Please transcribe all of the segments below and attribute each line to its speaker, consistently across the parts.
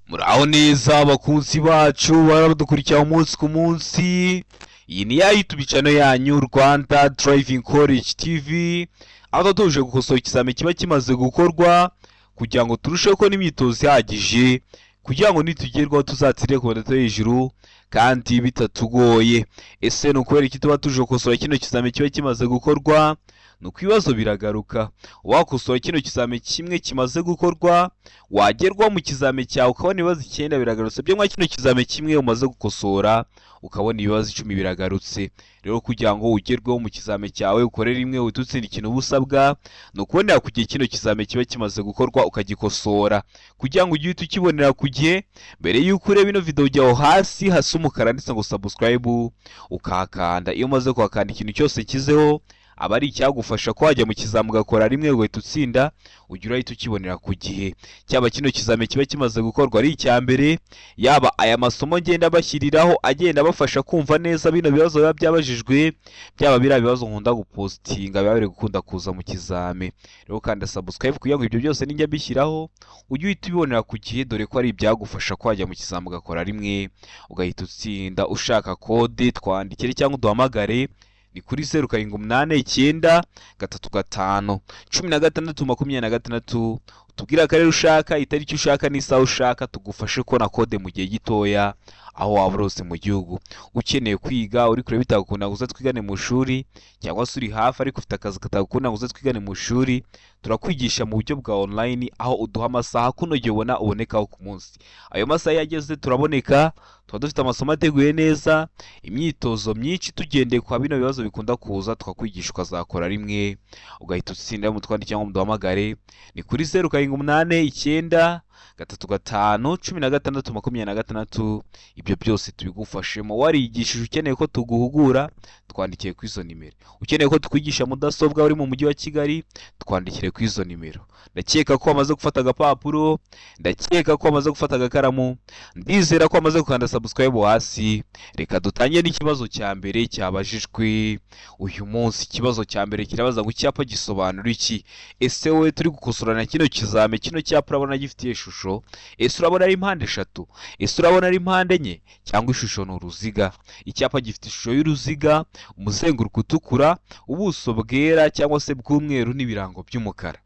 Speaker 1: Muraho neza abakunzi bacu baradukurikira umunsi ku munsi. Iyi ni ya YouTube channel yanyu Rwanda Driving College TV, aho tuje gukosora ikizame kiba kimaze gukorwa kugira ngo turusheho ko n'imyitozo ihagije kugira ngo nitugerwaho tuzatsire ku manota hejuru kandi bitatugoye. Ese ni ukubera iki tuba tuje gukosora kino kizame kiba kimaze gukorwa? Nuko ibibazo biragaruka. Wakosora kino kizame kimwe kimaze gukorwa, wagerwa mu kizame cyawe ukabona ibibazo 9 biragarutse. Byo mwa kino kizame kimwe umaze gukosora ukabona ibibazo 10 biragarutse. Rero kugira ngo ugerweho mu kizame cyawe ukore rimwe ututsinda ikintu ubusabwa, no kubonera kugiye kino kizame kiba kimaze gukorwa ukagikosora. Kugira ngo ujye ukibonera kugiye, mbere yuko ureba ino video ujyaho hasi hasa umukara ndetse ngo subscribe ukakanda. Iyo umaze kwakanda ikintu cyose kizeho aba ari icyagufasha ko wajya mu kizamu ugakora rimwe ugahita utsinda, ujya urahita ukibonera ku gihe. Cyaba kino kizame kiba kimaze gukorwa ari icya mbere, yaba aya masomo ngenda bashyiriraho agenda bafasha kumva neza bino bibazo biba byabajijwe, byaba biriya bibazo nkunda gupostinga biba biri gukunda kuza mu kizame. Rero kanda subscribe kugira ngo ibyo byose ninjya bishyiraho ujye uhita ubibonera ku gihe, dore ko ari ibyagufasha ko wajya mu kizamu ugakora rimwe ugahita utsinda. Ushaka kode twandikire cyangwa uduhamagare ni kuri 0789 35 16 utubwira akarere ushaka, itariki ushaka n'isaha ushaka, tugufashe kubona kode mu gihe gitoya aho waba urose mu gihugu. Ukeneye kwiga uri kure bitagukunda guza twigane mu shuri, cyangwa se uri hafi ariko ufite akazi katagukunda guza twigane mu shuri, turakwigisha mu buryo bwa online aho uduha amasaha kunogeye ubonekaho ku munsi. Ayo masaha yageze turaboneka, tuba dufite amasomo ateguye neza, imyitozo myinshi tugendeye kwa bino bibazo bikunda kuza, tukakwigisha ukazakora rimwe ugahita utsinda. Mu twandikira cyangwa muduhamagare ni kuri 0789 35 16 26. Ibyo byose tubigufashemo. Warigishije ukeneye ko tuguhugura, twandikiye ku izo nimero. Ukeneye ko tukwigisha mudasobwa uri mu mujyi wa Kigali, twandikire ku izo nimero. Ndakeka ko wamaze gufata agapapuro, ndakeka ko wamaze gufata agakaramu, ndizera ko wamaze gukanda subscribe hasi. Reka dutangire n'ikibazo cya mbere cyabajijwe uyu munsi. Ikibazo cya mbere kirabaza ngo icyapa gisobanura iki? Ese wowe turi gukosorana kino kizame, kino cyapa urabona gifitiye ishusho? Ese urabona ari impande eshatu? Ese urabona ari impande enye? Cyangwa ishusho ni uruziga? Icyapa gifite ishusho y'uruziga, umuzenguruko utukura, ubuso bwera cyangwa se bw'umweru n'ibirango by'umukara.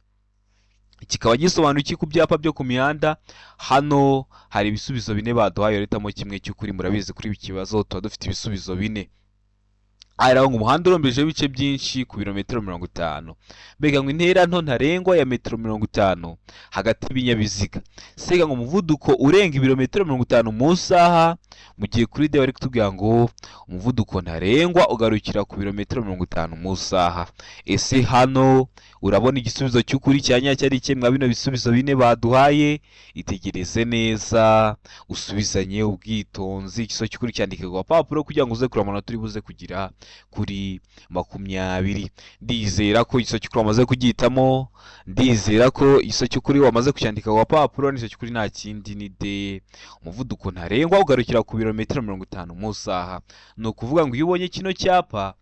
Speaker 1: Kikaba gisobanura iki ku byapa byo ku mihanda? Hano hari ibisubizo 4 baduhaye, retamo kimwe cy'ukuri. Murabizi kuri iki kibazo tuba dufite ibisubizo 4. Ahera ngo umuhanda urombeje ibice byinshi ku birometero 50. Mbega ngo intera nto ntarengwa ya metero 50 hagati y'ibinyabiziga. Sega ngo umuvuduko urenga ibirometero 50 mu saha, mu gihe kuri de bari kutubwira ngo umuvuduko ntarengwa ugarukira ku birometero 50 mu saha. Ese hano urabona igisubizo cy'ukuri cyanya cyari kimwe bino bisubizo 4 baduhaye? Itegereze neza usubizanye ubwitonzi. Ikiso cy'ukuri cyandike ku papuro kugira ngo uze kuri amanota turi buze kugira kuri 20. Ndizera ko igiso cy'ukuri wamaze kugitamo, ndizera ko igiso cy'ukuri wamaze kucyandika ku papuro. N'igiso cy'ukuri nta kindi ni de. Umuvuduko ntarengwa ugarukira ku birometero 50 mu saha. No kuvuga ngo iyo ubonye kino cyapa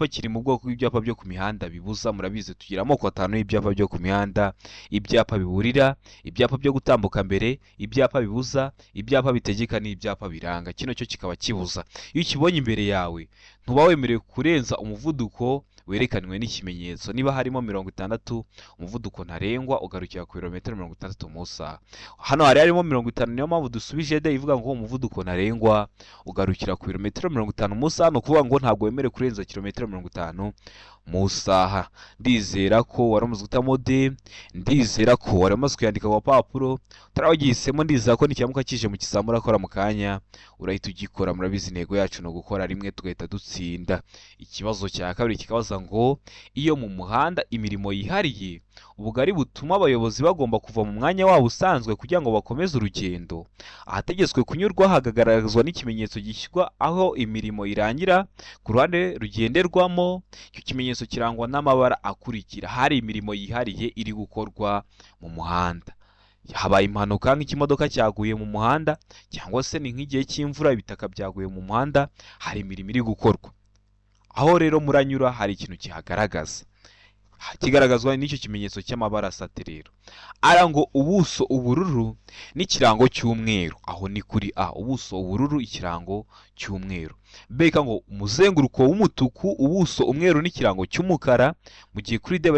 Speaker 1: kiri mu bwoko bw'ibyapa byo ku mihanda bibuza. Murabizi tugira amoko 5 y'ibyapa byo ku mihanda: ibyapa biburira, ibyapa byo gutambuka mbere, ibyapa bibuza, ibyapa bitegeka n'ibyapa biranga. Kino cyo kikaba kibuza. Iyo ukibonye imbere yawe ntuba wemerewe kurenza umuvuduko werekanwe n'ikimenyetso. Niba harimo 60, umuvuduko ntarengwa ugarukira ku birometero 60 mu saha. Hano hari harimo 50, niyo mpamvu dusubije de ivuga ngo umuvuduko ntarengwa ugarukira ku birometero 50 mu saha. No kuvuga ngo ntabwo wemerewe kurenza kilometero 50 mu saha. Ndizera ko waramaze gutamo de, ndizera ko waramaze kuyandika ku papuro. Tarawagisemo, ndizera ko nikiramuka kije mu kizamura akora mu kanya urahita ugikora. Murabizi intego yacu no gukora rimwe tugahita dutsinda. Ikibazo cya kabiri kikabaza ngo iyo mu muhanda imirimo yihariye, ubugari butuma abayobozi bagomba kuva mu mwanya wabo usanzwe kugira ngo bakomeze urugendo, ahategetswe kunyurwa hakagaragazwa n'ikimenyetso gishyirwa aho imirimo irangira ku ruhande rugenderwamo. Icyo kimenyetso kirangwa n'amabara akurikira. Hari imirimo yihariye iri gukorwa mu muhanda. Habaye impanuka nk'ikimodoka cyaguye mu muhanda, cyangwa se ni nk'igihe cy'imvura ibitaka byaguye mu muhanda, hari imirimo iri gukorwa. Aho rero muranyura hari ikintu kihagaragaza. kigaragazwa n'icyo kimenyetso cy'amabara asate rero. Ara ngo ubuso ubururu n'ikirango cy'umweru, aho ni kuri A, ubuso ubururu ikirango cy'umweru. Beka ngo umuzenguruko w'umutuku, ubuso umweru n'ikirango cy'umukara, mu gihe kuri D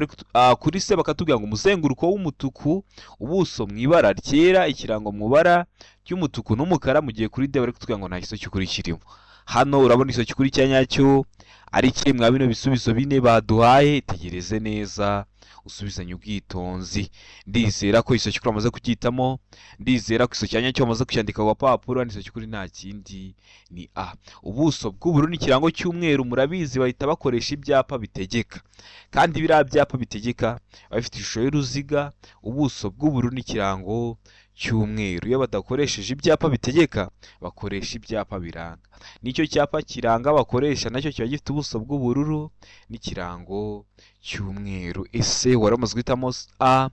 Speaker 1: kuri C bakatubwira ngo umuzenguruko w'umutuku, ubuso mu ibara ryera, ikirango mu ibara ry'umutuku n'umukara, mu gihe kuri D bari kutubwira ngo nta kiso cy'ukuri kirimo. Hano urabona ikiso cy'ukuri cya nyacyo ari kimwe mwa bino bisubizo bine baduhaye. Tegereze neza usubizanye ubwitonzi. Ndizera ko ikiso cy'ukuri amaze kucyitamo, ndizera ko ikiso cya nyacyo amaze kucyandika ku papuro. Ikiso cy'ukuri nta kindi ni A. Ubuso bw'ubururu n'ikirango cy'umweru, murabizi bahita bakoresha ibyapa bitegeka, kandi biriya byapa bitegeka bafite ishusho y'uruziga, ubuso bw'ubururu n'ikirango cy'umweru. Iyo badakoresheje ibyapa bitegeka bakoresha ibyapa biranga, nicyo cyapa kiranga bakoresha nacyo kiba gifite ubuso bw'ubururu n'ikirango cy'umweru. Ese waramaze guhitamo A?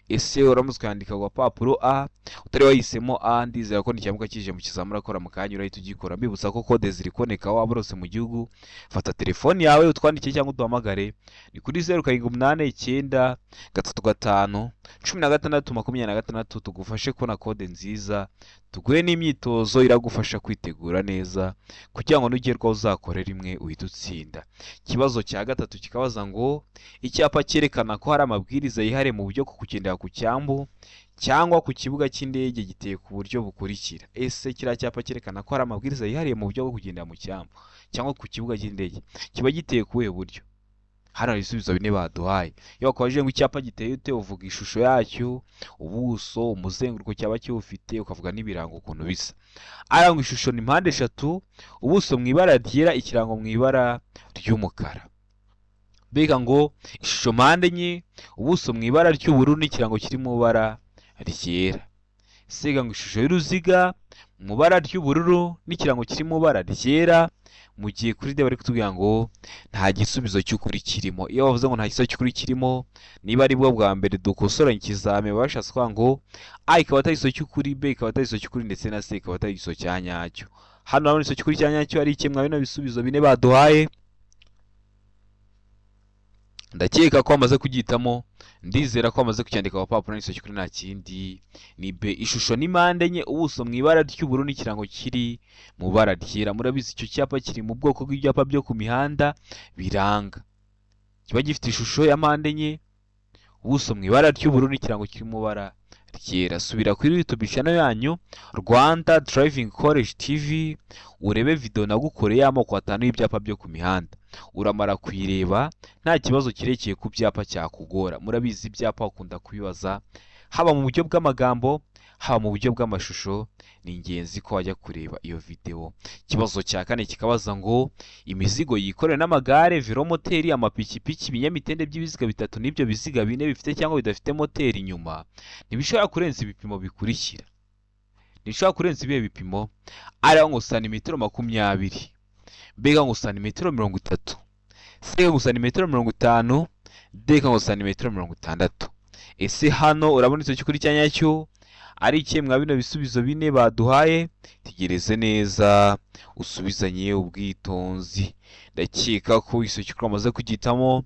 Speaker 1: Ese waramaze kwandika ku papuro A? Utari wahisemo A, ndizera ko nicyamuka kije mu kizamura akora mu kanya urahita ugikora. Mbibutsa ko kode ziri koneka waba urose mu gihugu. Fata telefoni yawe utwandike cyangwa uduhamagare, ni kuri 0789 335 16 tugufashe kubona kode nziza, tuguhe n'imyitozo iragufasha kwitegura neza kugira ngo nugerwaho uzakore rimwe uhite utsinda. Ikibazo cya gatatu kikabaza ngo icyapa cyerekana ko hari amabwiriza yihariye mu buryo bwo kugendera ku cyambu cyangwa ku kibuga cy'indege giteye ku buryo bukurikira. Ese kiriya cyapa cyerekana ko hari amabwiriza yihariye mu buryo bwo kugendera mu cyambu cyangwa ku kibuga cy'indege kiba giteye ku buhe buryo? Hano hari ibisubizo bine baduhaye. Iyo bakubajije ngo icyapa giteye ute, uvuga ishusho yacyo, ubuso, umuzenguruko cyaba kiwufite, ukavuga n'ibirango ukuntu bisa. Ara ngo ishusho ni mpande eshatu, ubuso mu ibara ryera, ikirango mu ibara ry'umukara. Bega ngo ishusho mpande enye, ubuso mu ibara ry'ubururu n'ikirango kiri mu ibara ryera. Sega ngo ishusho y'uruziga mu ibara ry'ubururu n'ikirango kiri mu ibara ryera, mu gihe kuri D bari kutubwira ngo nta gisubizo cy'ukuri kirimo. Iyo bavuze ngo nta gisubizo cy'ukuri kirimo, niba ari bwo bwa mbere dukosoranye ikizame bashatse kwa ngo A ikaba atari igisubizo cy'ukuri, B ikaba atari igisubizo cy'ukuri, ndetse na C ikaba atari igisubizo cya nyacyo. Hano urabona igisubizo cy'ukuri cya nyacyo ari kimwe bino bisubizo bine baduhaye. Ndakeka ko amaze kugitamo, ndizera ko amaze kucyandika ku papuro. N'igisubizo cy'ukuri nta kindi ni B. Ishusho ni mpande enye, ubuso mu ibara ry'ubururu n'ikirango kiri mu bara ryera. Murabizi icyo cyapa kiri mu bwoko bw'ibyapa byo ku mihanda biranga, kiba gifite ishusho ya mpande enye, ubuso mu ibara ry'ubururu n'ikirango kiri mu bara ryera. Subira kuri YouTube channel yanyu Rwanda Driving College TV urebe video nagukoreye amoko 5 y'ibyapa byo ku mihanda. Uramara kuyireba nta kibazo kirekeye ku byapa cyakugora. Murabizi ibyapa ukunda kubibaza haba mu buryo bw'amagambo haba mu buryo bw'amashusho, ni ingenzi ko wajya kureba iyo video. Ikibazo cya kane kikabaza ngo imizigo yikorera n'amagare, velomoteri, amapikipiki, ibinyamitende by'ibiziga bitatu n'ibyo biziga bine bifite cyangwa bidafite moteri inyuma ntibishobora kurenza ibipimo bikurikira. Ntibishobora kurenza ibihe bipimo? Ari ngo santimetero 20, B ngo santimetero 30, C ngo santimetero 50, D ngo santimetero 60. Ese hano urabona icyo cy'ukuri cya nyacyo ari kimwe mwa bino bisubizo bine baduhaye. Tegereze neza usubizanye ubwitonzi. Ndakeka ko iso cy'ukuri amaze kugitamo,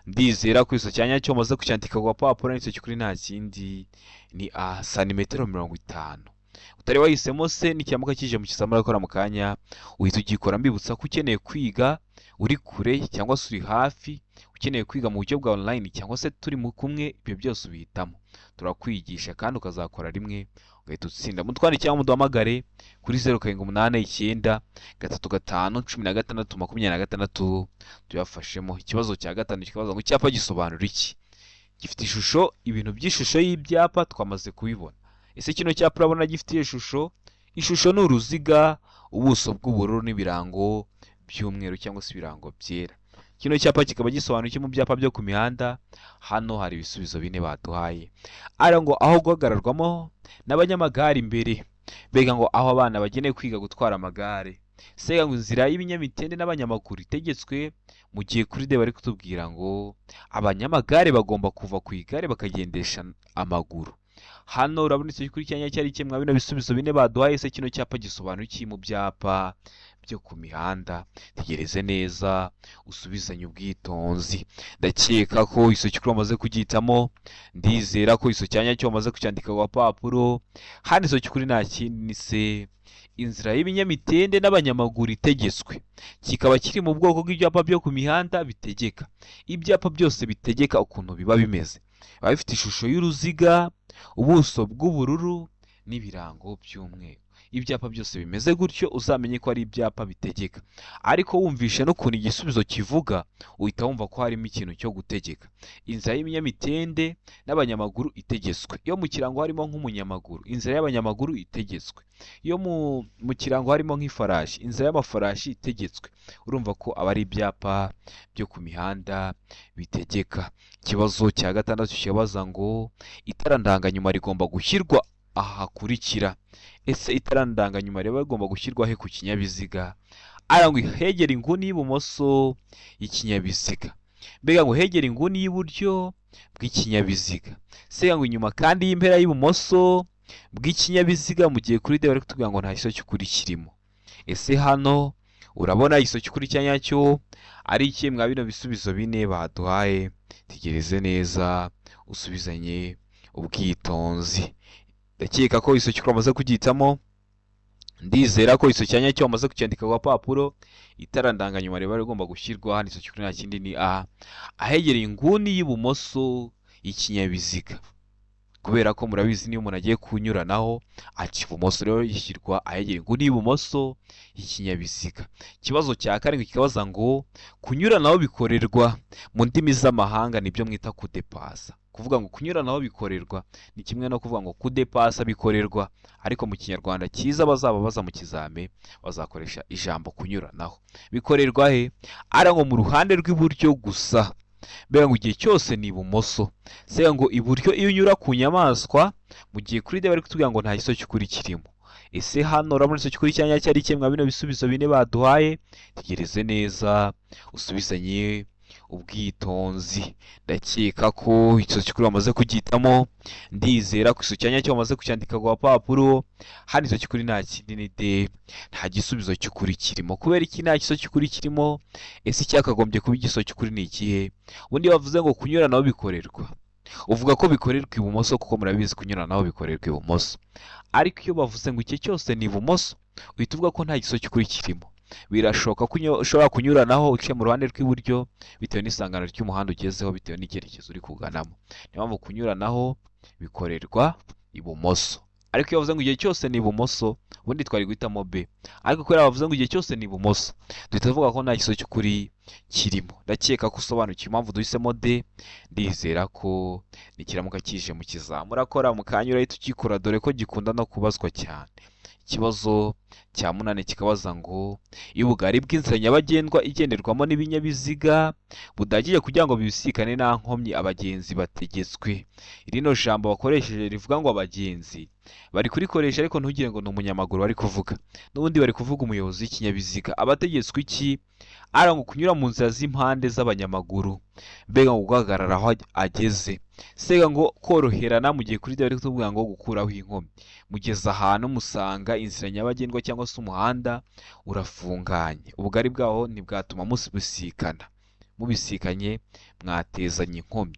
Speaker 1: ndizera ko iso cya nyacyo amaze kucyandika ku papuro. N'iso cy'ukuri nta kindi ni A, santimetero 50. Utari wahisemo se n'icyamuka kije mu kizamura akora mu kanya uhita ugikora. Mbibutsa ko ukeneye kwiga uri kure cyangwa se uri hafi, ukeneye kwiga mu buryo bwa online cyangwa se turi mu kumwe, ibyo byose ubihitamo. Turakwigisha kandi ukazakora rimwe ugahita utsinda. Mutwandike cyangwa muduhamagare kuri 0789 335 16 tuyafashemo. Ikibazo cya gatanu kikabaza ngo icyapa gisobanura iki? Gifite ishusho, ibintu by'ishusho y'ibyapa twamaze kubibona. Ese kino cyapa urabona gifite ishusho? Ishusho ni uruziga, ubuso bw'ubururu n'ibirango by'umweru cyangwa se ibirango byera. Kino cyapa kikaba gisobanura iki mu byapa byo ku mihanda? Hano hari ibisubizo bine baduhaye. Ara ngo aho guhagararwamo n'abanyamagare imbere. Bega ngo aho abana bageneye kwiga gutwara amagare. Sega ngo inzira y'ibinyamitende n'abanyamaguru itegetswe, mu gihe kuri D bari kutubwira ngo abanyamagare bagomba kuva ku igare bakagendesha amaguru. hano urabona icyo gikurikiranya cyari kimwe bino bisubizo bine baduhaye. Se kino cyapa gisobanura iki mu byapa byo ku mihanda? Tegereze neza usubizanye ubwitonzi. Ndakeka ko iso cyukuru wamaze kugitamo, ndizera ko iso cyanya cyo wamaze kucyandika ku papuro. Hano iso cyukuri nta kindi ni se inzira y'ibinyamitende n'abanyamaguru itegetswe, kikaba kiri mu bwoko bw'ibyapa byo ku mihanda bitegeka. Ibyapa byose bitegeka ukuntu biba bimeze, biba bifite ishusho y'uruziga, ubuso bw'ubururu n'ibirango by'umweru. Ibyapa byose bimeze gutyo uzamenye ko ari ibyapa bitegeka, ariko wumvishe n'ukuntu igisubizo kivuga uhita wumva ko harimo ikintu cyo gutegeka. Inzira y'ibinyamitende n'abanyamaguru itegetswe. Iyo mu kirango harimo nk'umunyamaguru, inzira y'abanyamaguru itegetswe. Iyo mu kirango harimo nk'ifarashi, inzira y'amafarashi itegetswe. Urumva ko aba ari ibyapa byo ku mihanda bitegeka. Ikibazo cya gatandatu kibaza ngo itara ndanganyuma rigomba gushyirwa aha hakurikira. Ese itara ndanganyuma riba rigomba gushyirwa he ku kinyabiziga? Ngo hegera inguni y'ibumoso y'ikinyabiziga. Mbega ngo hegera inguni y'iburyo bw'ikinyabiziga. Se ngo inyuma kandi y'impera y'ibumoso bw'ikinyabiziga. Mu gihe kuri de bari kutubwira ngo nta giso cy'ukuri kirimo. Ese hano urabona igiso cy'ukuri cya nyacyo ari iki mwa bino bisubizo bine baduhaye? Tegereze neza usubizanye ubwitonzi. Ndakeka ko iso cy'ukuri wamaze kugitamo, ndizera ko iso cyanya cyo wamaze kucyandika ku papuro. Itara ndanganyuma riba rigomba gushyirwa hano iso cy'ukuri nta kindi ni ahegereye inguni y'ibumoso y'ikinyabiziga, kubera ko murabizi niyo umuntu agiye kunyuranaho aca ibumoso, rero yishyirwa ahegereye inguni y'ibumoso y'ikinyabiziga. Ikibazo cya karindwi kikabaza ngo kunyuranaho bikorerwa mu ndimi z'amahanga nibyo mwita kudepasa. Kuvuga ngo kunyuranaho bikorerwa ni kimwe no kuvuga ngo kudepasa bikorerwa, ariko mu kinyarwanda cyiza bazaba baza mu kizame bazakoresha ijambo kunyuranaho. Bikorerwa he? Ngo mu ruhande rw'iburyo gusa. Mbega ngo igihe cyose ni ibumoso. Se ngo iburyo iyo unyura ku nyamaswa, mu gihe kuri de bari kutubwira ngo nta giso cy'ukuri kirimo. Ese hano urabona iso cy'ukuri cyanya cyari kimwe bino bisubizo bine baduhaye? Tegereze neza usubizanye ubwitonzi. Ndakeka ko iso cy'ukuri wamaze kugitamo, ndizera ko iso cyanya cyo wamaze kucyandika ku papuro. Hano iso cy'ukuri nta kindi ni de, nta gisubizo cy'ukuri kirimo. Kubera iki nta giso cy'ukuri kirimo? Ese icyakagombye kuba igiso cy'ukuri ni ikihe? Ubundi bavuze ngo kunyuranaho bikorerwa, uvuga ko bikorerwa ibumoso, kuko murabizi kunyuranaho bikorerwa ibumoso. Ariko iyo bavuze ngo iki cyose ni ibumoso, uhita uvuga ko nta giso cy'ukuri kirimo. Birashoboka ko ushobora kunyuranaho uciye mu ruhande rw'iburyo bitewe n'isangano ry'umuhanda ugezeho, bitewe n'icyerekezo uri kuganamo. Niyo mpamvu kunyuranaho bikorerwa ibumoso. Ariko iyo bavuze ngo igihe cyose ni ibumoso, ubundi twari guhitamo B. Ariko kubera bavuze ngo igihe cyose ni ibumoso, duhita tuvuga ko nta giso cy'ukuri kirimo. Ndakeka ko usobanukiwe impamvu duhisemo D. Ndizera ko nikiramuka kije mu kizamura murakora mukanya urahita ukikora, dore ko gikunda no kubazwa cyane. Ikibazo cya munane kikabaza ngo iyo ubugari bw'inzira nyabagendwa igenderwamo n'ibinyabiziga budagiye kugira ngo bibisikane nta nkomyi abagenzi bategetswe. Irino jambo bakoresheje rivuga ngo abagenzi bari kurikoresha, ariko ntugire ngo ni umunyamaguru bari kuvuga, n'ubundi bari kuvuga umuyobozi w'ikinyabiziga. Abategetswe iki? Ngo kunyura mu nzira z'impande z'abanyamaguru, mbega ngo guhagarara aho ageze. Sega ngo koroherana, mu gihe kuri bari kutubwira ngo gukuraho inkomyi. Mugeze ahantu musanga inzira nyabagendwa cyangwa se umuhanda urafunganye, ubugari bwaho ntibwatuma mubisikana, mubisikanye mwatezanye inkomyi.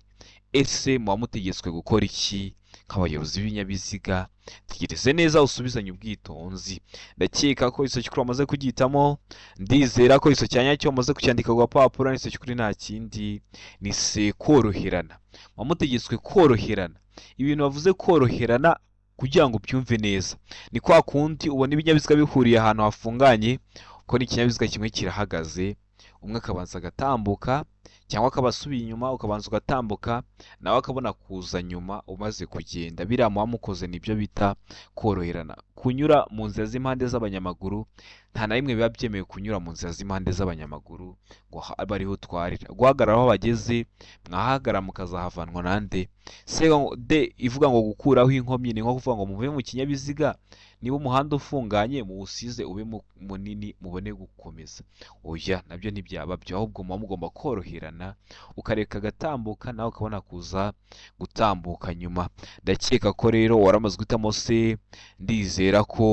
Speaker 1: Ese muba mutegetswe gukora iki nk'abayobozi b'ibinyabiziga? Tegereze neza usubizanye ubwitonzi. Ndakeka ko iso cy'ukuri wamaze kugitamo, ndizera ko iso cyanya cyo wamaze kucyandika ku gapapuro. N'iso cy'ukuri nta kindi ni se koroherana. Muba mutegetswe koroherana. Ibintu bavuze koroherana kugira ngo ubyumve neza, ni kwa kundi ubona ibinyabiziga bihuriye ahantu hafunganye, ko n'ikinyabiziga kimwe kirahagaze, umwe akabanza agatambuka cyangwa akabasubiye inyuma, ukabanza ugatambuka nawe akabona kuza nyuma umaze kugenda. Biriya muba mukoze nibyo bita koroherana. Kunyura mu nzira z'impande z'abanyamaguru, nta na rimwe biba byemewe kunyura mu nzira z'impande z'abanyamaguru ngo abe ariho utwarira. Guhagarara aho bageze, mwahagarara mukazahavanwa nande. Se D ivuga ngo gukuraho inkomyi, ni nko kuvuga ngo muve mu kinyabiziga, niba umuhanda ufunganye muwusize ube munini mubone gukomeza. Oya, nabyo ntibyaba byo, ahubwo muba mugomba koroherana, ukareka agatambuka nawe ukabona kuza gutambuka nyuma. Ndakeka ko rero waramaze guhitamo se, ndizera ko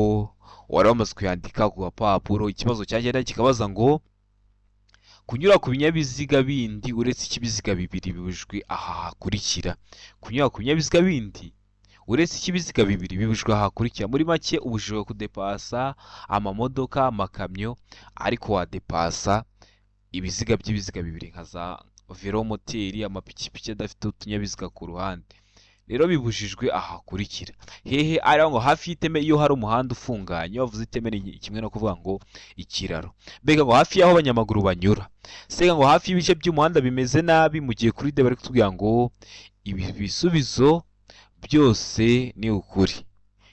Speaker 1: waramaze kuyandika ku gapapuro. Ikibazo cyagenda kikabaza ngo kunyura ku binyabiziga bindi uretse ikibiziga bibiri bibujwe aha hakurikira. Kunyura ku binyabiziga bindi uretse ikibiziga bibiri bibujwe aha hakurikira. Muri make ubujijwe kudepasa amamodoka, amakamyo, ariko wadepasa ibiziga bibiri nka za velomoteri, amapikipiki adafite utunyabiziga ku ruhande. Rero bibujijwe aha hakurikira. Hehe? Ari ngo hafi y'iteme iyo hari umuhanda ufunganye. Iyo bavuze iteme ni kimwe no kuvuga ngo ikiraro. Mbega ngo hafi y'aho abanyamaguru banyura. Sega ngo hafi y'ibice by'umuhanda bimeze nabi. Mu gihe kuri de bari kutubwira ngo ibi bisubizo byose ni ukuri.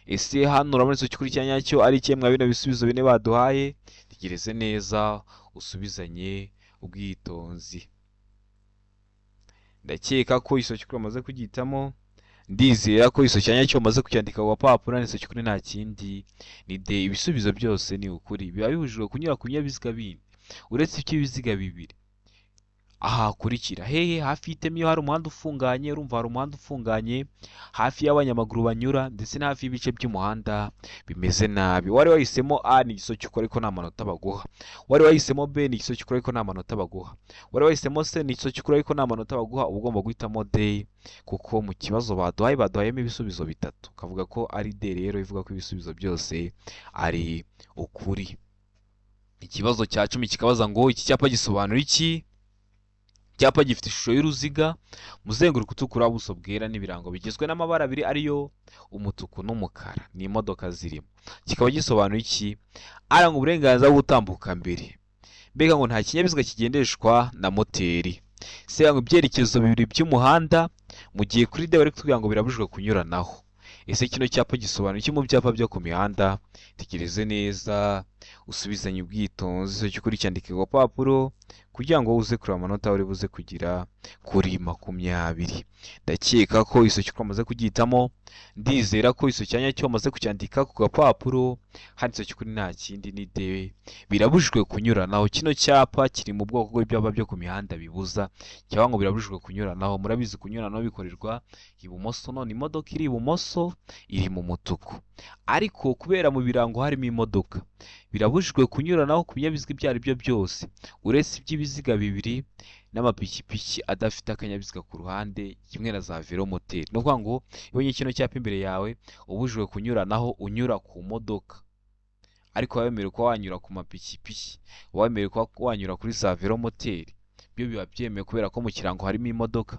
Speaker 1: Ese hano urabona icyo kuri cyanyacyo ari kimwe bino bisubizo bine baduhaye? Tegereze neza usubizanye ubwitonzi. Ndakeka ko iso cyukuri amaze kugitamo. Ndizera ko iso cyanyacyo amaze kucyandika ku gapapuro. N'iso cyukuri nta kindi ni de. Ibisubizo byose ni ukuri. Biba bibujijwe kunyura ku binyabiziga bindi uretse iby'ibiziga bibiri aha hakurikira. Hehe? Hafi y'iteme iyo hari umuhanda ufunganye. Urumva hari umuhanda ufunganye hafi y'abanyamaguru banyura, ndetse na hafi y'ibice by'umuhanda bimeze nabi. Wari wahisemo A ni igiso cy'ukuri ariko nta manota baguha. Wari wahisemo B ni igiso cy'ukuri ariko nta manota baguha. Wari wahisemo C ni igiso cy'ukuri ariko nta manota baguha. Uba ugomba guhitamo D, kuko mu kibazo baduhayemo ibisubizo bitatu. Kavuga ko ari D, rero ivuga ko ibisubizo byose ari ukuri. Ikibazo cya 10 kikabaza ngo iki cyapa gisobanura iki? Icyapa gifite ishusho y'uruziga, muzenguruko utukura, ubuso bwera n'ibirango bigizwe n'amabara abiri ariyo umutuku n'umukara. Ni imodoka zirimo. Kikaba gisobanura iki? Aranga uburenganzira bwo gutambuka mbere. Mbega ngo nta kinyabiziga kigendeshwa na moteri. Se ngo ibyerekezo bibiri by'umuhanda, mu gihe kuri de bari kutubwira ngo birabujijwe kunyuranaho. Ese kino cyapa gisobanura iki mu byapa byo ku mihanda? Tegereze neza usubizanye ubwitonzi. Cyo kuri cyandike ku gapapuro kugira ngo uze kureba amanota uri buze kugira kuri 20. Ndakeka ko iso cyo kwamaze kugitamo. Ndizera ko iso cyanya cyo amaze kucyandika ku gapapuro. Handitse cyo kuri nta kindi ni de. Birabujijwe kunyuranaho. Kino cyapa kiri mu bwoko bw'ibyapa byo ku mihanda bibuza, cyangwa ngo birabujijwe kunyuranaho. Murabizi kunyuranaho bikorerwa ibumoso, none imodoka iri ibumoso iri mu mutuku, ariko kubera mu birango harimo imodoka, birabujijwe kunyuranaho ku binyabiziga ibyo ari byo byose uretse iby'ibiziga bibiri n'amapikipiki adafite akanyabiziga ku ruhande, kimwe na za velomoteri. No kuvuga ngo ibonye kino cyapa imbere yawe, ubujijwe kunyuranaho unyura ku modoka, ariko wabemerewe ko wanyura ku mapikipiki, wabemerewe ko wanyura kuri za velomoteri. Byo biba byemewe kubera ko mu kirango harimo imodoka,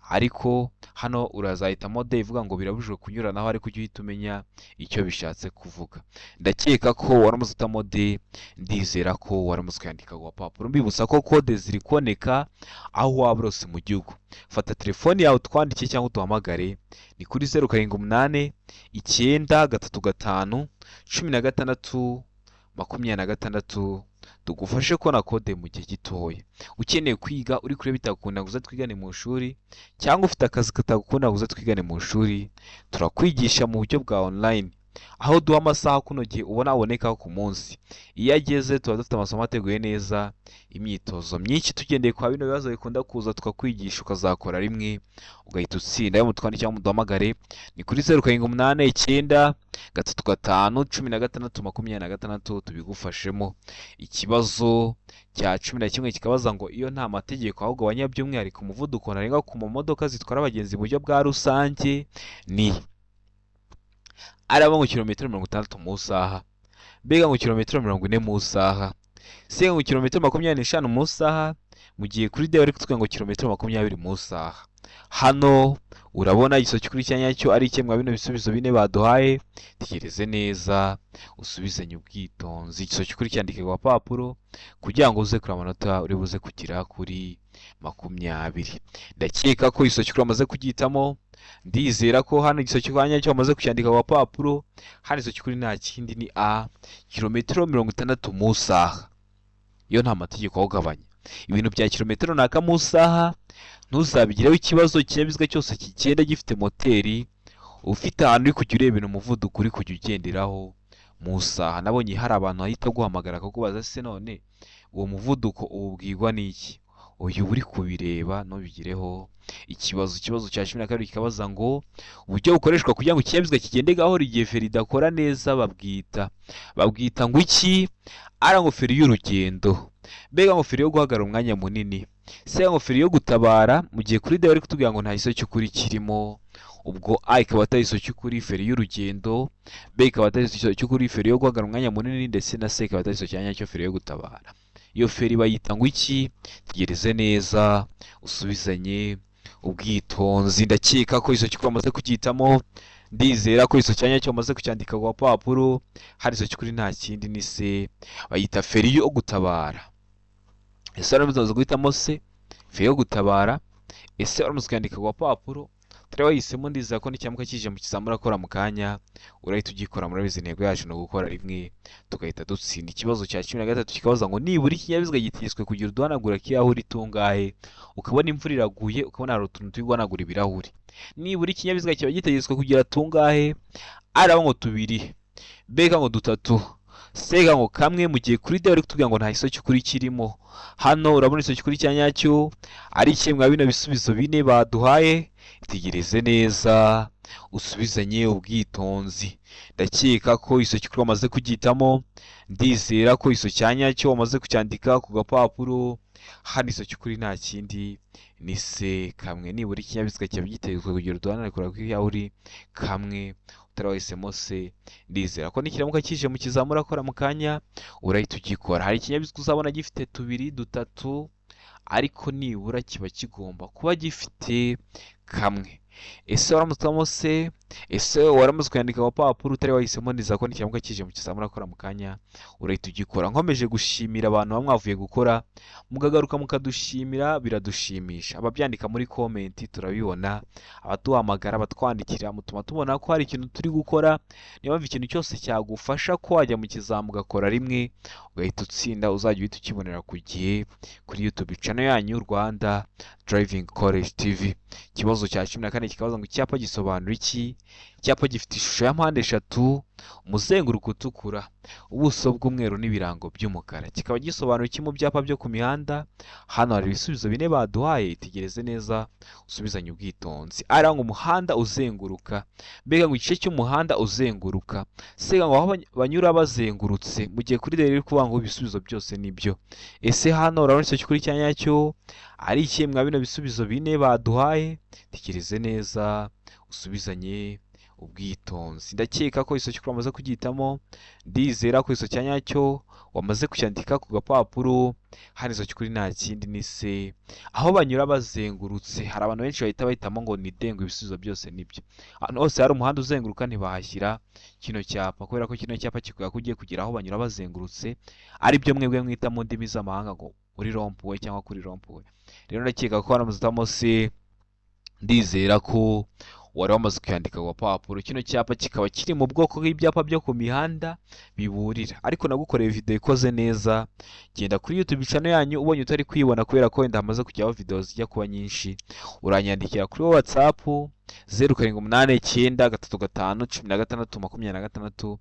Speaker 1: ariko hano urazahitamo D ivuga ngo birabujijwe kunyuranaho, ariko ujye uhita umenya icyo bishatse kuvuga. Ndakeka ko waramaze utamo D. Ndizera ko waramaze kwandika ku gapapuro. Mbibutsa ko kode ziri kuboneka aho waba urose mu gihugu. Fata telefone yawe twandike cyangwa utuhamagare. Ni kuri 078 935 16 26 tugufashe ko na kode mu gihe gitoya. Ukeneye kwiga uri kure bitagukunda ngo uze twigane mu ishuri, cyangwa ufite akazi katagukunda ngo uze twigane mu ishuri, turakwigisha mu buryo bwa online, aho duha amasaha kuno gihe ubona abonekaho ku munsi. Iyo ageze tuba dufite amasomo ateguye neza, imyitozo myinshi tugendeye kwa bino bibazo bikunda kuza, tukakwigisha ukazakora rimwe ugahita utsinda. Yo mutwandike cyangwa muduhamagare ni kuri 078 935 16 26 tubigufashemo. Ikibazo cya 11 kikabaza ngo iyo nta mategeko ahubwo abanyabyumwihariko umuvuduko ntarengwa ku modoka zitwara abagenzi mu buryo bwa rusange ni araba ngo kilometero 60 mu saha, mbega ngo kilometero 40 mu saha, se ngo kilometero 25 mu saha, mu gihe kuri de bari kutubwira ngo kilometero 20 mu saha. Hano urabona igiso cy'ukuri cyanyacyo ari kimwe bino bisubizo bine baduhaye. Tegereze neza usubizanye ubwitonzi. Igiso cy'ukuri cyandike ku gapapuro kugira ngo uze kuri amanota uri buze kugira kuri 20. Ndakeka ko igiso cy'ukuri amaze kugitamo. Ndizera ko hano igiso cy'anyacyo amaze kucyandika ku gapapuro. Hano igiso cy'ukuri nta kindi ni A, kilometero 60 mu saha. Iyo nta mategeko awugabanya. Ibintu bya kilometero naka mu saha ntuzabigireho ikibazo. Ikinyabiziga cyose kigenda gifite moteri, ufite ahantu uri kujya urebera umuvuduko uri kujya ugenderaho mu saha. Nabonye hari abantu bahita guhamagara kukubaza se none uwo muvuduko ububwirwa n'iki? uyu uri kubireba ntubigireho ikibazo. Ikibazo cya 12 kikabaza ngo uburyo bukoreshwa kugira ngo ikinyabiziga kigende gahoro igihe feri idakora neza babwita ngo iki? Ara ngo feri y'urugendo, mbega ngo feri yo guhagarara umwanya munini, se ngo feri yo gutabara mu gihe kuri D bari kutubwira ngo nta iso cy'ukuri kirimo. Ubwo A ikaba atari iso cy'ukuri feri y'urugendo, B ikaba atari iso cy'ukuri feri yo guhagarara umwanya munini, ndetse na C ikaba atari iso cyanya cyo feri yo gutabara. Iyo feri bayita ngo iki? Tegereze neza usubizanye ubwitonzi. Ndakeka ko iso cy'ukuri bamaze kucyitamo, ndizera ko iso cyanya cyo bamaze kucyandika ku papuro. Hari iso cy'ukuri nta kindi ni C, bayita feri yo gutabara. Ese waramutse guhitamo C, feri yo gutabara? Ese waramutse kwandika ku papuro? Turi wahisemo, ndizera ko n'icyamuka kije mu kizamura akora mu kanya urahita ugikora. Murabizi intego yacu no gukora rimwe tugahita dutsinda. Ikibazo cya 13 kikabaza ngo nibura ikinyabiziga gitegetswe kugira uduhanagura k'ibirahuri tungahe? Ukabona imvura iraguye, ukabona hari utuntu turi guhanagura ibirahuri. Nibura ikinyabiziga kiba gitegetswe kugira tungahe? Araba ngo 2, B ngo 3, C ngo 1, mu gihe kuri D bari kutubwira ngo nta iso cy'ukuri kirimo. Hano urabona iso cy'ukuri cya nyacyo ari kimwe bino bisubizo bine baduhaye. Tegereze neza usubizanye ubwitonzi. Ndakeka ko iso cy'ukuri bamaze kugitamo, ndizera ko iso cyanya cyo bamaze kucyandika ku gapapuro. Hano iso cy'ukuri nta kindi ni C, 1. Nibura ikinyabiziga kiba gitegetswe kugira uduhanagura k'ibirahuri 1. Utarahisemo C, ndizera ko nikiramuka kije mu kizamura akora mu kanya urahita ugikora. Hari ikinyabiziga uzabona gifite 2, 3, ariko nibura kiba kigomba kuba gifite 1. Ese waramutamo C? Ese waramutse kwandika ku papuro utari wahisemo, ndizera ko nikiramuka kije mu kizamura akora mu kanya urahita ugikora. Nkomeje gushimira abantu bamwavuye gukora mugagaruka mukadushimira, biradushimisha. Ababyandika muri comment turabibona, abatuhamagara batwandikira mutuma tubona ko hari ikintu turi gukora. Niba ikintu cyose cyagufasha ko wajya mu kizamu ugakora rimwe ugahita utsinda, uzajya uhita ukibonera ku gihe kuri YouTube channel yanyu Rwanda Driving College TV. Ikibazo cya 14 kikabaza ngo icyapa gisobanura iki? Icyapa gifite ishusho ya mpande 3, umuzenguruko utukura, ubuso bw'umweru n'ibirango by'umukara. Kikaba gisobanura iki mu byapa byo ku mihanda? Hano hari ibisubizo bine baduhaye, itegereze neza usubizanye ubwitonzi. Ara ngo umuhanda uzenguruka, mbega ngo igice cy'umuhanda uzenguruka. Se ngo aho banyura bazengurutse, mu gihe kuri rero kuvuga ngo ibisubizo byose nibyo. Ese hano urabona icyo kuri cyanya cyo ari iki mwa bino bisubizo bine baduhaye? Tekereze neza usubizanye ubwitonzi. Ndakeka ko iso cy'ukuri wamaze kugitamo, ndizera ko iso cyanya cyo wamaze kucyandika ku gapapuro. Hari iso cy'ukuri nta kindi ni C, aho banyura bazengurutse. Hari abantu benshi bahita bahitamo ngo ni D, ngo ibisubizo byose nibyo. Hano hose hari umuhanda uzenguruka ntibahashyira kino cyapa, kubera ko kino cyapa kikuya ko ugiye kugira aho banyura bazengurutse, ari byo mwebwe mwita mu ndimi z'amahanga ngo uri rompuwe cyangwa kuri rompuwe. Rero ndakeka ko waramuzamo C, ndizera ko wari wamaze kuyandika ku papuro. Kino cyapa kikaba kiri mu bwoko bw'ibyapa byo ku mihanda biburira, ariko nagukoreye video ikoze neza. Genda kuri YouTube channel yanyu, ubonye utari kwibona kubera ko wenda hamaze kujyaho video zijya kuba nyinshi, uranyandikira kuri WhatsApp 0789351626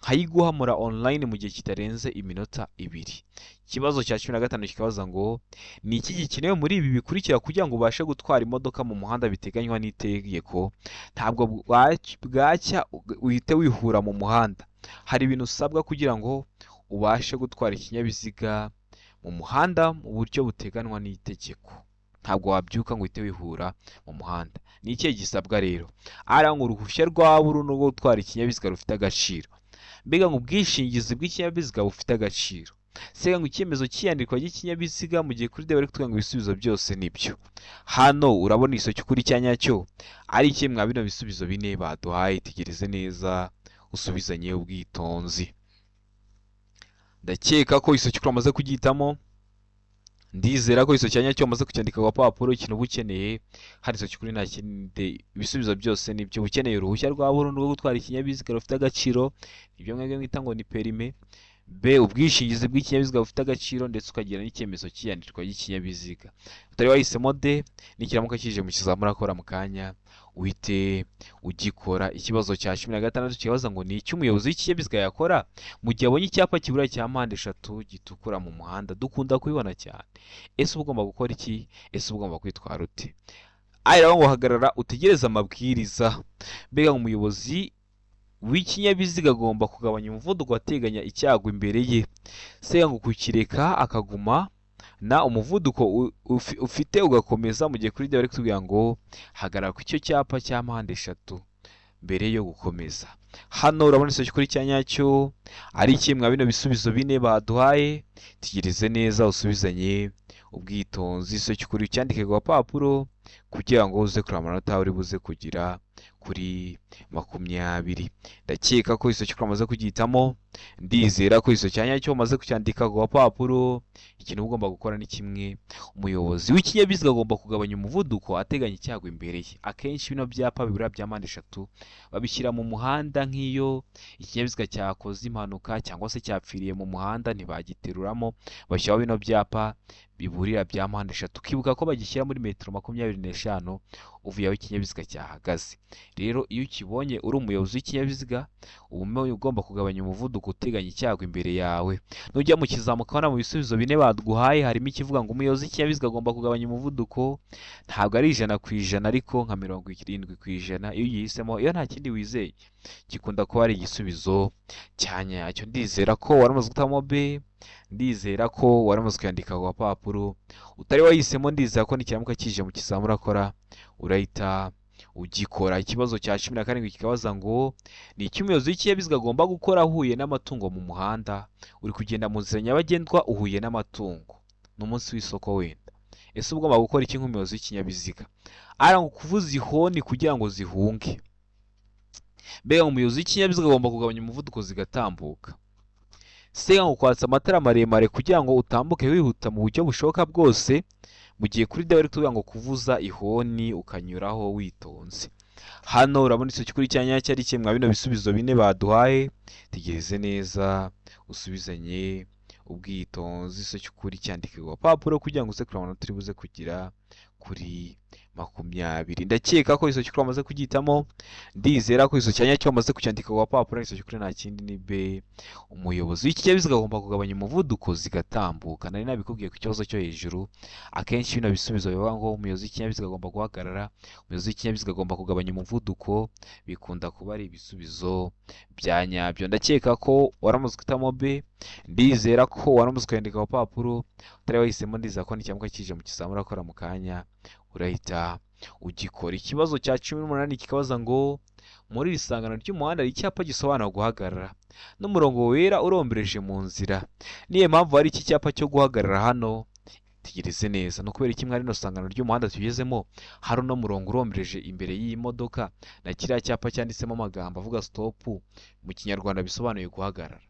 Speaker 1: nkayiguhamura online mu gihe kitarenze iminota 2. Ikibazo cya 15 kikabaza ngo ni iki gikenewe muri ibi bikurikira kugira ngo ubashe gutwara imodoka mu muhanda biteganywa n'itegeko? Ntabwo bwacya uhite wihura mu muhanda. Hari ibintu usabwa kugira ngo ubashe gutwara ikinyabiziga mu muhanda mu buryo buteganywa n'itegeko. Ntabwo wabyuka ngo uhite wihura mu muhanda. Ni iki gisabwa rero? Ara ngo uruhushya rwa burundu rwo gutwara ikinyabiziga rufite agaciro, mbega ngo ubwishingizi bw'ikinyabiziga bufite agaciro. Se ngo icyemezo cy'iyandikwa ry'ikinyabiziga, mu gihe kuri D bari kutubwira ngo ibisubizo byose nibyo. Hano urabona iso cy'ukuri cyanya cyo ari iki mwa bino bisubizo bine baduhaye. Tegereze neza usubizanye ubwitonzi. Ndakeka ko iso cy'ukuri amaze kugitamo, ndizera ko iso cyanya cyo amaze kucyandika ku papuro. Ikintu ukeneye hari iso cy'ukuri nta kindi, ibisubizo byose nibyo. Ukeneye uruhushya rwa burundu rwo gutwara ikinyabiziga rufite agaciro, ibyo mwebwe mwita ngo ni perime. B, ubwishingizi bw'ikinyabiziga bufite agaciro, ndetse ukagira n'icyemezo cy'iyandikwa ry'ikinyabiziga. Utari wahisemo D, nikiramuka kije mu kizamura akora mu kanya uhite ugikora. Ikibazo cya 16 kibaza ngo ni iki umuyobozi w'ikinyabiziga yakora mu gihe abonye icyapa kibura cya mpande eshatu gitukura mu muhanda. Dukunda kubibona cyane. Ese uba ugomba gukora iki? Ese uba ugomba kwitwara ute? Ayiraho ngo hagarara utegereze amabwiriza. Mbega umuyobozi w'ikinyabiziga agomba kugabanya umuvuduko ateganya icyago imbere ye. Se ngo kukireka akaguma na umuvuduko ufite ugakomeza, mu gihe kuri bari kutubwira ngo hagarara ku icyo cyapa cya mpande eshatu mbere yo gukomeza. Hano urabona isomo kuri cya nyacyo ari kimwe bino bisubizo bine baduhaye. Tegereze neza usubizanye ubwitonzi. Isomo kuri cyandike ku papuro kugira ngo uze kureba amanota uri buze kugira kuri 20. Ndakeka ko isomo cyamaze kugihitamo. Ndizera ko isomo cya nyacyo umaze kucyandika ku papuro. Ikintu ugomba gukora ni kimwe. Umuyobozi w'ikinyabiziga agomba kugabanya umuvuduko ateganya icyago imbere ye. Akenshi bino byapa bibura bya mpande eshatu babishyira mu muhanda nk'iyo ikinyabiziga cyakoze impanuka cyangwa se cyapfiriye mu muhanda, ntibagiteruramo, bashyiraho bino byapa biburira bya mpande eshatu. Ukibuka ko bagishyira muri metero 25 uvuye aho ikinyabiziga cyahagaze. Rero iyo ukibonye uri umuyobozi w'ikinyabiziga uba ugomba kugabanya umuvuduko uteganya icyago imbere yawe. Nujya mu kizamuka ubona mu bisubizo bine baduhaye harimo ikivuga ngo umuyobozi w'ikinyabiziga agomba kugabanya umuvuduko. Ntabwo ari 100% ariko nka 70%. Iyo uyihisemo, iyo nta kindi wizeye, gikunda kuba ari igisubizo cya nyacyo. Ndizera ko waramaze gutamo B. Ndizera ko waramaze kwandika ku papuro. Utari wahisemo, ndizera ko nikiramuka kije mu kizamura akora urahita ugikora. Ikibazo cya 17 kikabaza ngo ni iki umuyobozi w'ikinyabiziga agomba gukora ahuye n'amatungo mu muhanda. Uri kugenda mu nzira nyabagendwa uhuye n'amatungo, ni umunsi w'isoko wenda. Ese ugomba gukora iki nk'umuyobozi w'ikinyabiziga? Aranga kuvuza ihoni kugira ngo zihunge. Mbega umuyobozi w'ikinyabiziga agomba kugabanya umuvuduko zigatambuka. Se ngo kwatsa amatara maremare kugira ngo utambuke wihuta mu buryo bushoboka bwose, mu gihe kuri bari kutubwira ngo kuvuza ihoni ukanyuraho witonze. Hano urabona isomo kuri cya nyacyo ari kimwe bino bisubizo bine baduhaye. Tegereze neza usubizanye ubwitonzi. Isomo kuri cyandike ku papuro kugira ngo uze kureba amanota uri buze kugira kuri 20. Ndakeka ko isomo kuri amaze kugitamo. Ndizera ko isomo cyanya cyo amaze kucyandika ku papuro. Isomo kuri nta kindi ni B. Umuyobozi w'ikinyabiziga agomba kugabanya umuvuduko zigatambuka. Nari nabikubwiye ku kibazo cyo hejuru. Akenshi bino bisubizo bivuga ngo umuyobozi w'ikinyabiziga agomba guhagarara, umuyobozi w'ikinyabiziga agomba kugabanya umuvuduko, bikunda kuba ari ibisubizo bya nyabyo. Ndakeka ko waramaze gutamo B. Ndizera ko waramaze kwandika ku papuro. Utari wahisemo, ndizera ko nikiramuka kije mu kizamura akora mu kanya urahita ugikora. Ikibazo cya 18 kikabaza ngo muri iri sangano ry'umuhanda hari icyapa gisobanura guhagarara n'umurongo wera urombereje mu nzira. Niyo mpamvu hari iki cyapa cyo guhagarara hano. Tegereze neza, no kubera kimwe ari no sangano ry'umuhanda tugezemo hari uno murongo urombereje imbere y'iyi modoka na kiriya cyapa cyanditsemo amagambo avuga stop, mu kinyarwanda bisobanuye guhagarara.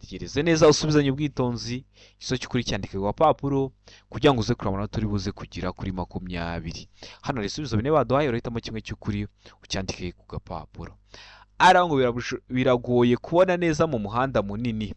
Speaker 1: Tegereze neza usubizanye ubwitonzi. Isomo cy'ukuri cyandike ku papuro kugira ngo uze kureba amanota uri buze kugira kuri 20. Hano hari ibisubizo bine baduhaye, urahitamo kimwe cy'ukuri ucyandike ku gapapuro. Arango biragoye kubona neza mu muhanda munini.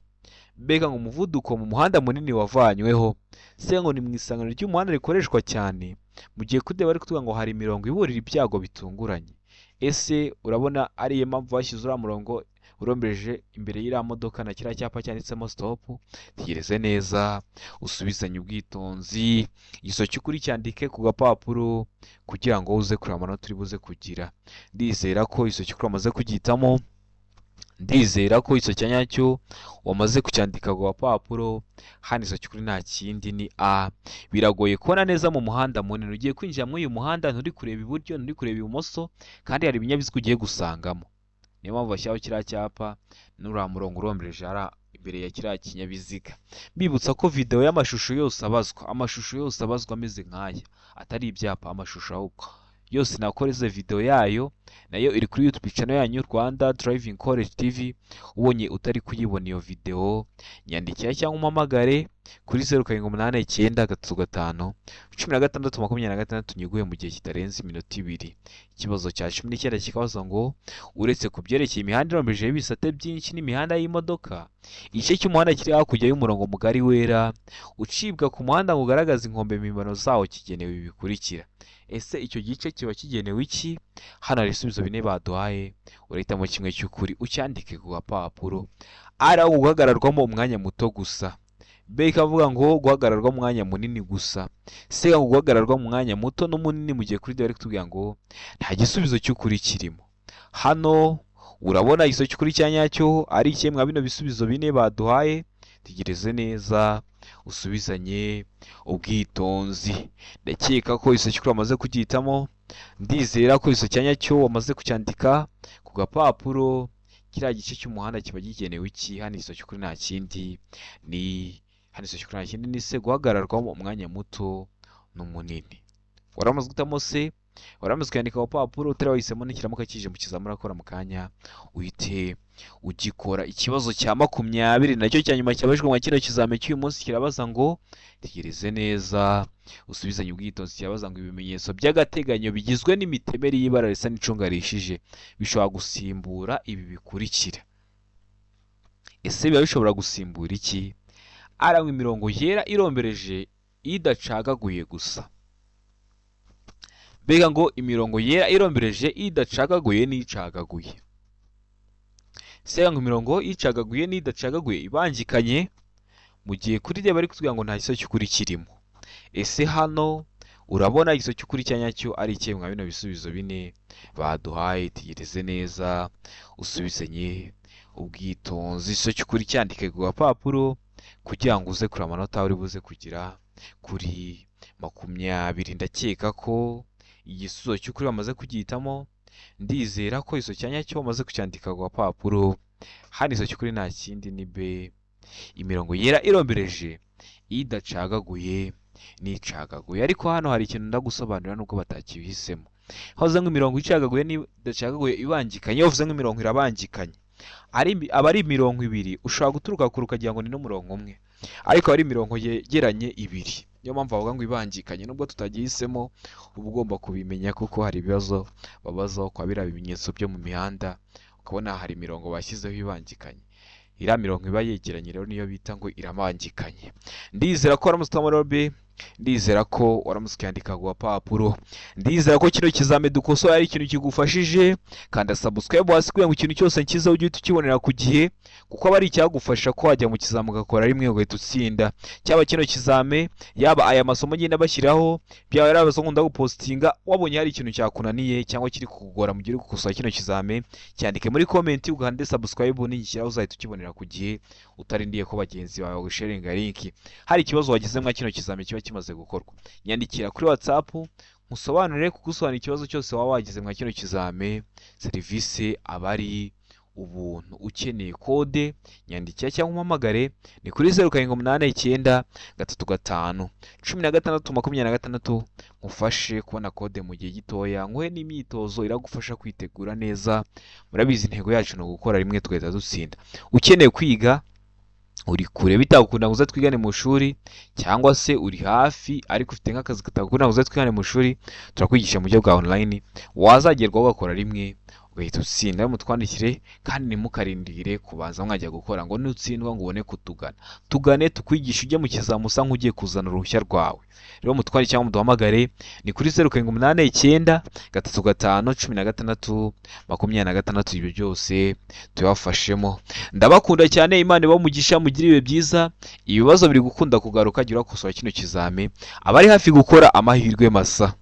Speaker 1: Mbega ngo umuvuduko mu muhanda munini wavanyweho. Se ngo ni mu isangano ry'umuhanda rikoreshwa cyane, mu gihe kuri bari kutubwira ngo hari imirongo iburira ibyago bitunguranye. Ese urabona ariyo mpamvu bashyize uriya murongo urombereje imbere y'iriya modoka na kiriya cyapa cyanditsemo stop? Tegereze neza usubizanye ubwitonzi. Igiso cy'ukuri cyandike ku gapapuro kugira ngo uze kureba amanota uri buze kugira. Ndizera ko igiso cy'ukuri amaze kugihitamo. Ndizera ko iso cya nyacyo wamaze kucyandika ku gapapuro. Hano iso cy'ukuri nta kindi ni A. Biragoye kubona neza mu muhanda munini. Ugiye kwinjira muri uyu muhanda nturi kureba iburyo nturi kureba ibumoso, kandi hari ibinyabiziga ugiye gusangamo. Niyo mpamvu bashyiraho kiriya cyapa n'uriya murongo urombereje hari imbere ya kiriya kinyabiziga. Mbibutsa ko video y'amashusho yose abazwa, amashusho yose abazwa ameze nk'aya, atari ibyapa, amashusho ahubwo yose nakoreze video yayo, nayo iri kuri YouTube channel yanyu Rwanda Driving College TV. Ubonye utari kuyibona iyo video, nyandikira cyangwa umpamagare kuri 0789 nyiguhe mu gihe kitarenze iminota 2. Ikibazo cya 19 kikabaza ngo uretse ku byerekeye imihanda iromberejeho ibisate byinshi n'imihanda y'imodoka, igice cy'umuhanda kiri hakurya y'umurongo mugari wera ucibwa ku muhanda ngo ugaragaze inkombe mpimbano zawo kigenewe ibi bikurikira. Ese icyo gice kiba kigenewe iki? Hano hari ibisubizo 4 baduhaye, urahitamo kimwe cy'ukuri ucyandike ku gapapuro. Ari aho guhagararwamo umwanya muto gusa, B ikavuga ngo guhagararwa mu mwanya munini gusa, C ngo guhagararwa mu mwanya muto n'umunini. Mu gihe kuri D bari kutubwira ngo nta gisubizo cy'ukuri kirimo. Hano urabona igisubizo cy'ukuri cya nyacyo ari kimwe mwa bino bisubizo 4 baduhaye. Tegereze neza usubizanye ubwitonzi. Ndakeka ko igisubizo cy'ukuri wamaze kugihitamo, ndizera ko igisubizo cya nyacyo wamaze kucyandika ku gapapuro. Kiriya gice cy'umuhanda kiba gigenewe iki? Hano igisubizo cy'ukuri nta kindi ni se guhagararwamo umwanya muto n'umunini. Waramaze gutamo se, waramaze kwandika ku papuro, utari wahisemo n'ikiramuka kije mu kizamura akora mu kanya uhite ugikora. Ikibazo cya 20 nacyo cya nyuma cyabajwe mu kino kizame cy'uyu munsi kirabaza ngo tegereze neza usubizanye ubwitonzi. Kirabaza ngo ibimenyetso by'agateganyo bigizwe n'imitemeri y'ibara risa n'icunga rishije bishobora gusimbura ibi bikurikira. Ese biba bishobora gusimbura iki? Arangwa imirongo yera irombereje idacagaguye gusa. Mbega ngo imirongo yera irombereje idacagaguye n'icagaguye. Sega ngo imirongo icagaguye n'idacagaguye ibangikanye. Mu gihe kuri D bari kutubwira ngo nta gisubizo cy'ukuri kirimo. Ese hano urabona igisubizo cy'ukuri cya nyacyo ari iki mwa bino bisubizo 4 baduhaye? Tegereze neza usubizanye ubwitonzi. Igisubizo cy'ukuri cyandike ku gapapuro kugira ngo uze kuri amanota uri buze kugira kuri 20. Ndakeka ko igisubizo cy'ukuri bamaze kugihitamo, ndizera ko igisubizo cya nyacyo bamaze kucyandika ku gapapuro. Hano igisubizo cy'ukuri nta kindi ni B, imirongo yera irombereje idacagaguye n'icagaguye. Ariko hano hari ikintu ndagusobanurira nubwo batakibihisemo. Hoze ngo imirongo icagaguye n'idacagaguye ibangikanye, uvuze ngo imirongo irabangikanye aba ari imirongo 2 ushobora guturuka kure ukagira ngo ni n'umurongo umwe, ariko ari imirongo yegeranye 2. Niyo mpamvu bavuga ngo ibangikanye. Nubwo tutagihisemo uba ugomba kubimenya kuko hari ibibazo babazaho kwa biriya bimenyetso byo mu mihanda ukabona hari imirongo bashyizeho ibangikanye. Iriya mirongo iba yegeranye rero niyo bita ngo irabangikanye. Ndizera ko waramutse utamara B, ndizera ko waramutse kwandika ku gapapuro, ndizera ko kino kizame dukosora ari ikintu kigufashije. Kanda subscribe hasi kugira ngo ikintu cyose nkiza ujye ukibonera ku gihe, kuko aba ari icyagufasha ko wajya mu kizame ugakora rimwe ugahita utsinda. Cyaba kino kizame, yaba aya masomo ngenda bashyiraho, byaba ari abasomo ndagupostinga, wabonye hari ikintu cyakunaniye cyangwa kiri kukugora mu gihe uri gukosora kino kizame, cyandike muri comment ugahande subscribe n'ingishyiraho uzahita ukibonera ku gihe utarindiye ko bagenzi bawe bagusharinga link. Hari ikibazo wagize mwa kino kizame kiba kimaze gukorwa, nyandikira kuri WhatsApp musobanurire kugusobanura ikibazo cyose waba wagize mwa kino kizame. Serivisi abari ubuntu. Ukeneye kode nyandikira cyangwa umpamagare ni kuri 0789 mufashe kubona kode mu gihe gitoya. Nguhe n'imyitozo iragufasha kwitegura neza. Murabizi intego yacu no gukora rimwe tugahita dutsinda. Ukeneye kwiga uri kure bitagukunda ngo twigane mu shuri, cyangwa se uri hafi ariko ufite nk'akazi katagukunda ngo twigane mu shuri, turakwigisha mu buryo bwa online wazagerwaho ugakora rimwe ugahita utsinda. Mutwandikire kandi ntimukarindire kubanza mwajya gukora ngo nutsindwa ngo ubone kutugana. Tugane tukwigisha ujye mu kizamusa nk'ugiye kuzana uruhushya rwawe. Rero mutwandikire cyangwa muduhamagare ni kuri 0789 ibyo byose tubafashemo. Ndabakunda cyane, Imana ibamugisha, mugire ibihe byiza. Ibibazo biri gukunda kugaruka, gira gukosora kino kizame. Abari hafi gukora amahirwe masa.